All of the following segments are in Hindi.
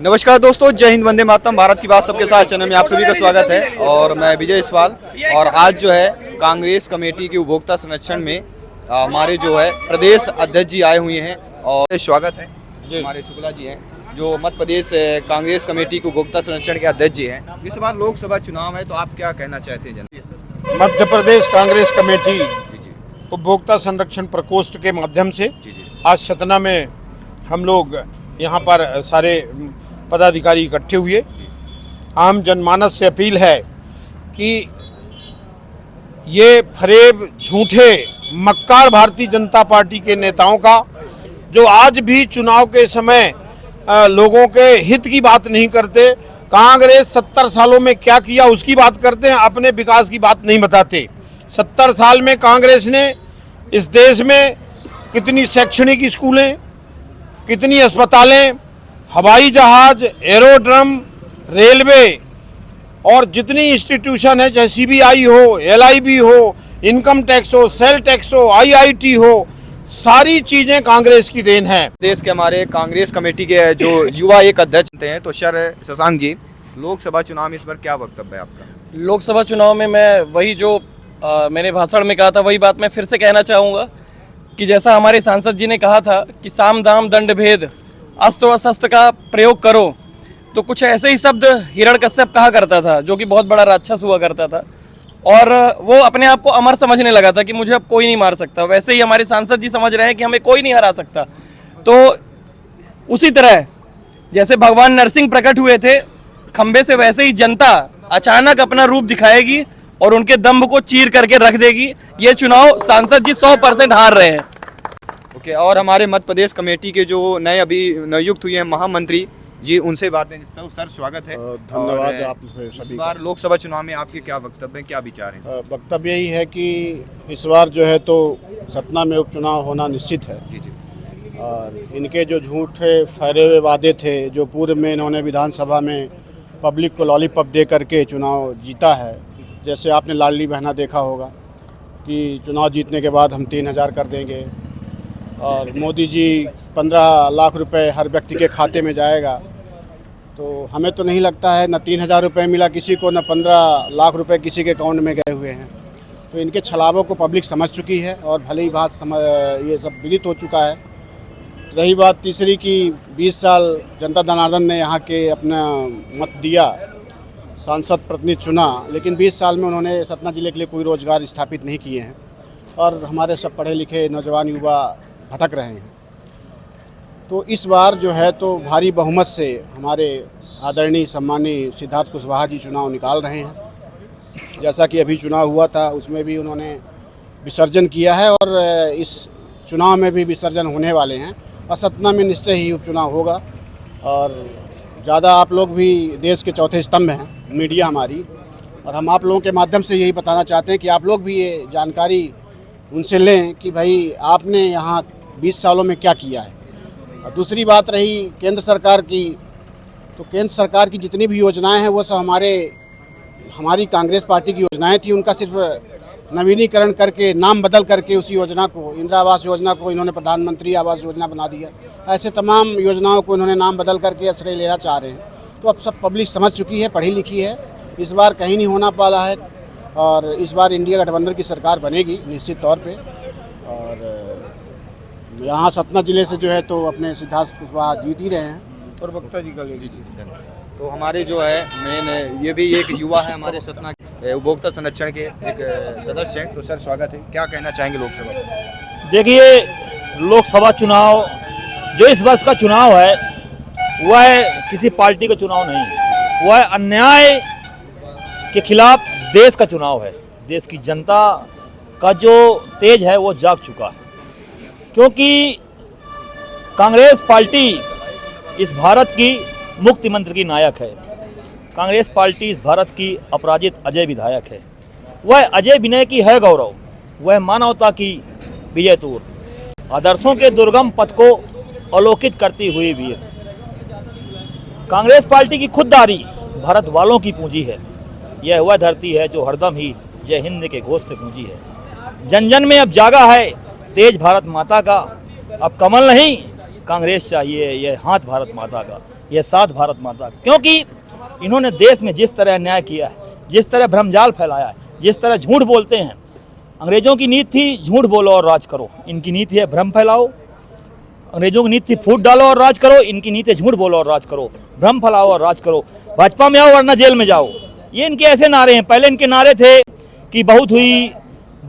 नमस्कार दोस्तों, जय हिंद, वंदे मातरम, भारत की बात सबके साथ चैनल में आप सभी का स्वागत है। और मैं विजय इस्वाल। और आज जो है कांग्रेस कमेटी के उपभोक्ता संरक्षण में हमारे जो है प्रदेश अध्यक्ष जी आए हुए हैं और स्वागत है। हमारे शुक्ला जी हैं जो मध्य प्रदेश कांग्रेस कमेटी के उपभोक्ता संरक्षण के अध्यक्ष जी हैं। इस बार लोकसभा चुनाव है, तो आप क्या कहना चाहते हैं जनता? मध्य प्रदेश कांग्रेस कमेटी उपभोक्ता संरक्षण प्रकोष्ठ के माध्यम से आज सतना में हम लोग यहाँ पर सारे पदाधिकारी इकट्ठे हुए। आम जनमानस से अपील है कि ये फरेब झूठे मक्कार भारतीय जनता पार्टी के नेताओं का, जो आज भी चुनाव के समय लोगों के हित की बात नहीं करते, कांग्रेस 70 सालों में क्या किया उसकी बात करते हैं, अपने विकास की बात नहीं बताते। 70 साल में कांग्रेस ने इस देश में कितनी शैक्षणिक स्कूलें, कितनी अस्पतालें, हवाई जहाज, एरोड्रम, रेलवे और जितनी इंस्टीट्यूशन है, चाहे सीबीआई हो, एलआईबी हो, इनकम टैक्स हो, सेल टैक्स हो, आईआईटी हो, सारी चीजें कांग्रेस की देन है। देश के हमारे कांग्रेस कमेटी के जो युवा एक अध्यक्ष हैं, तो सर शशांक जी, लोकसभा चुनाव में इस बार क्या वक्तव्य है आपका? लोकसभा चुनाव में मैं वही जो मैंने भाषण में कहा था वही बात मैं फिर से कहना चाहूँगा कि जैसा हमारे सांसद जी ने कहा था कि साम दाम दंड भेद अस्त्र और शस्त्र का प्रयोग करो, तो कुछ ऐसे ही शब्द हिरण्यकश्यप कहा करता था, जो कि बहुत बड़ा राक्षस हुआ करता था और वो अपने आप को अमर समझने लगा था कि मुझे अब कोई नहीं मार सकता। वैसे ही हमारे सांसद जी समझ रहे हैं कि हमें कोई नहीं हरा सकता। तो उसी तरह जैसे भगवान नरसिंह प्रकट हुए थे खंबे से, वैसे ही जनता अचानक अपना रूप दिखाएगी और उनके दम्भ को चीर करके रख देगी। ये चुनाव सांसद जी 100% हार रहे हैं। ओके, और हमारे मध्य प्रदेश कमेटी के जो नए अभी नियुक्त हुए हैं महामंत्री जी, उनसे बातें करता हूं। सर स्वागत है। धन्यवाद आप सभी। इस बार लोकसभा चुनाव में आपके क्या वक्तव्य हैं, क्या विचार हैं? वक्तव्य यही है कि इस बार जो है तो सतना में उपचुनाव होना निश्चित है। जी। और इनके जो झूठे फहरे हुए वादे थे, जो पूर्व में इन्होंने विधानसभा में पब्लिक को लॉलीपॉप दे करके चुनाव जीता है, जैसे आपने लाडली बहना देखा होगा कि चुनाव जीतने के बाद हम 3000 कर देंगे और मोदी जी 15 लाख रुपए हर व्यक्ति के खाते में जाएगा। तो हमें तो नहीं लगता है, न 3000 रुपये मिला किसी को, न 15 लाख रुपए किसी के अकाउंट में गए हुए हैं। तो इनके छलावों को पब्लिक समझ चुकी है और भले ही बात ये सब विदित हो चुका है। रही बात तीसरी कि 20 साल जनता जनार्दन ने यहाँ के अपना मत दिया, सांसद प्रतिनिधि चुना, लेकिन 20 साल में उन्होंने सतना जिले के लिए कोई रोज़गार स्थापित नहीं किए हैं और हमारे सब पढ़े लिखे नौजवान युवा भटक रहे हैं। तो इस बार जो है तो भारी बहुमत से हमारे आदरणीय सम्मानीय सिद्धार्थ कुशवाहा जी चुनाव निकाल रहे हैं। जैसा कि अभी चुनाव हुआ था उसमें भी उन्होंने विसर्जन किया है और इस चुनाव में भी विसर्जन होने वाले हैं और सतना में निश्चय ही उपचुनाव होगा। और ज़्यादा आप लोग भी देश के चौथे स्तंभ हैं, मीडिया हमारी, और हम आप लोगों के माध्यम से यही बताना चाहते हैं कि आप लोग भी ये जानकारी उनसे लें कि भाई आपने यहाँ 20 सालों में क्या किया है। और दूसरी बात रही केंद्र सरकार की, तो केंद्र सरकार की जितनी भी योजनाएं हैं वो सब हमारी कांग्रेस पार्टी की योजनाएं थी। उनका सिर्फ नवीनीकरण करके, नाम बदल करके उसी योजना को, इंदिरा आवास योजना को इन्होंने प्रधानमंत्री आवास योजना बना दिया। ऐसे तमाम योजनाओं को इन्होंने नाम बदल करके आश्रय लेना चाह रहे हैं। तो अब सब पब्लिक समझ चुकी है, पढ़ी लिखी है। इस बार कहीं नहीं होना पाला है और इस बार इंडिया गठबंधन की सरकार बनेगी निश्चित तौर पे। और यहाँ सतना जिले से जो है तो अपने सिद्धार्थ कुशवाहा जीत ही रहे हैं। और वक्ता जी का जी। तो हमारे जो है मेन ये भी एक युवा है हमारे सतना उपभोक्ता संरक्षण के एक सदस्य हैं। तो सर स्वागत है, क्या कहना चाहेंगे लोकसभा? देखिए, लोकसभा चुनाव जो इस वर्ष का चुनाव है वह किसी पार्टी का चुनाव नहीं, वह अन्याय के खिलाफ देश का चुनाव है। देश की जनता का जो तेज है वो जाग चुका है, क्योंकि कांग्रेस पार्टी इस भारत की मुक्ति मंत्र की नायक है। कांग्रेस पार्टी इस भारत की अपराजित अजय विधायक है। वह अजय विनय की है गौरव, वह मानवता की विजय तूर, आदर्शों के दुर्गम पथ को अवलोकित करती हुई वीर। कांग्रेस पार्टी की खुददारी भारत वालों की पूंजी है। यह वह धरती है जो हरदम ही जय हिंद के घोष से गूंजी है। जन जन में अब जागा है तेज भारत माता का। अब कमल नहीं कांग्रेस चाहिए, ये हाथ भारत माता का, ये साथ भारत माता का, क्योंकि इन्होंने देश में जिस तरह अन्याय किया है, जिस तरह भ्रमजाल फैलाया है, जिस तरह झूठ बोलते हैं। अंग्रेजों की नीति थी झूठ बोलो और राज करो, इनकी नीति है भ्रम फैलाओ। अंग्रेजों की नीति थी फूट डालो और राज करो, इनकी नीति है झूठ बोलो और राज करो, भ्रम फैलाओ और राज करो। भाजपा में आओ वरना जेल में जाओ, ये इनके ऐसे नारे हैं। पहले इनके नारे थे कि बहुत हुई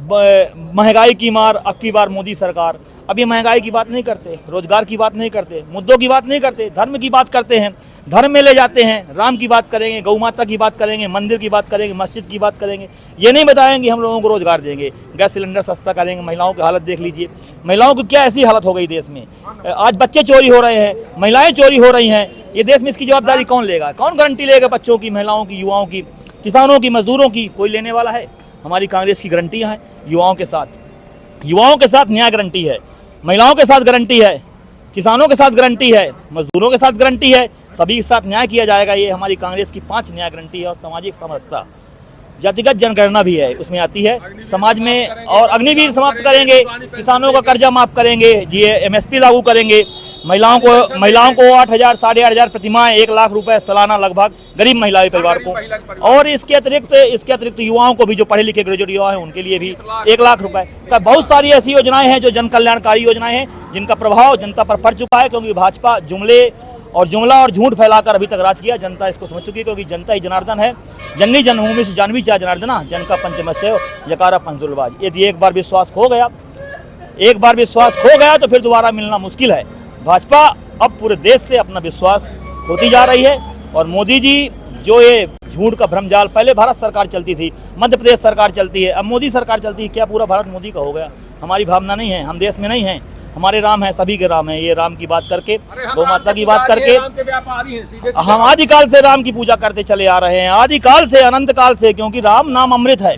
महंगाई की मार, अब की बार मोदी सरकार। अब ये महंगाई की बात नहीं करते, रोजगार की बात नहीं करते, मुद्दों की बात नहीं करते, धर्म की बात करते हैं। धर्म में ले जाते हैं, राम की बात करेंगे, गौ माता की बात करेंगे, मंदिर की बात करेंगे, मस्जिद की बात करेंगे। ये नहीं बताएंगे हम लोगों को रोजगार देंगे, गैस सिलेंडर सस्ता करेंगे। महिलाओं की हालत देख लीजिए, महिलाओं की क्या ऐसी हालत हो गई देश में। आज बच्चे चोरी हो रहे हैं, महिलाएं चोरी हो रही हैं। ये देश में इसकी जवाबदारी कौन लेगा? कौन गारंटी लेगा बच्चों की, महिलाओं की, युवाओं की, किसानों की, मजदूरों की? कोई लेने वाला है? हमारी कांग्रेस की गारंटियाँ हैं युवाओं के साथ। युवाओं के साथ न्याय गारंटी है, महिलाओं के साथ गारंटी है, किसानों के साथ गारंटी है, मजदूरों के साथ गारंटी है, सभी के साथ न्याय किया जाएगा। ये हमारी कांग्रेस की 5 न्याय गारंटी है। और सामाजिक समरसता, जातिगत जनगणना भी है, उसमें आती है समाज में। और अग्निवीर समाप्त करेंगे, किसानों का कर्जा माफ करेंगे, MSP लागू करेंगे, महिलाओं को 8,000 साढ़े 8,000 प्रतिमाह 1 लाख रुपए सालाना लगभग गरीब महिला परिवार को। और इसके अतिरिक्त युवाओं को भी, जो पढ़े लिखे ग्रेजुएट युवा हैं, उनके लिए भी 1 लाख रुपए का। बहुत सारी ऐसी योजनाएं हैं जो जन कल्याणकारी योजनाएं हैं, जिनका प्रभाव जनता पर पड़ चुका है। क्योंकि भाजपा जुमला और झूठ फैलाकर अभी तक राज किया। जनता इसको समझ चुकी है, क्योंकि जनता ही जनार्दन है। जननी जन्मभूमि से जानवी चाह जनार्दना, जन का पंचमस्य जकारा पंचदुलबाज। यदि एक बार विश्वास खो गया तो फिर दोबारा मिलना मुश्किल है। भाजपा अब पूरे देश से अपना विश्वास खोती जा रही है। और मोदी जी जो ये झूठ का भ्रमजाल, पहले भारत सरकार चलती थी, मध्य प्रदेश सरकार चलती है, अब मोदी सरकार चलती है। क्या पूरा भारत मोदी का हो गया? हमारी भावना नहीं है, हम देश में नहीं हैं। हमारे राम है, सभी के राम है। ये राम की बात करके, गौ माता की बात करके, हम आदिकाल से राम की पूजा करते चले आ रहे हैं, आदिकाल से, अनंत काल से, क्योंकि राम नाम अमृत है।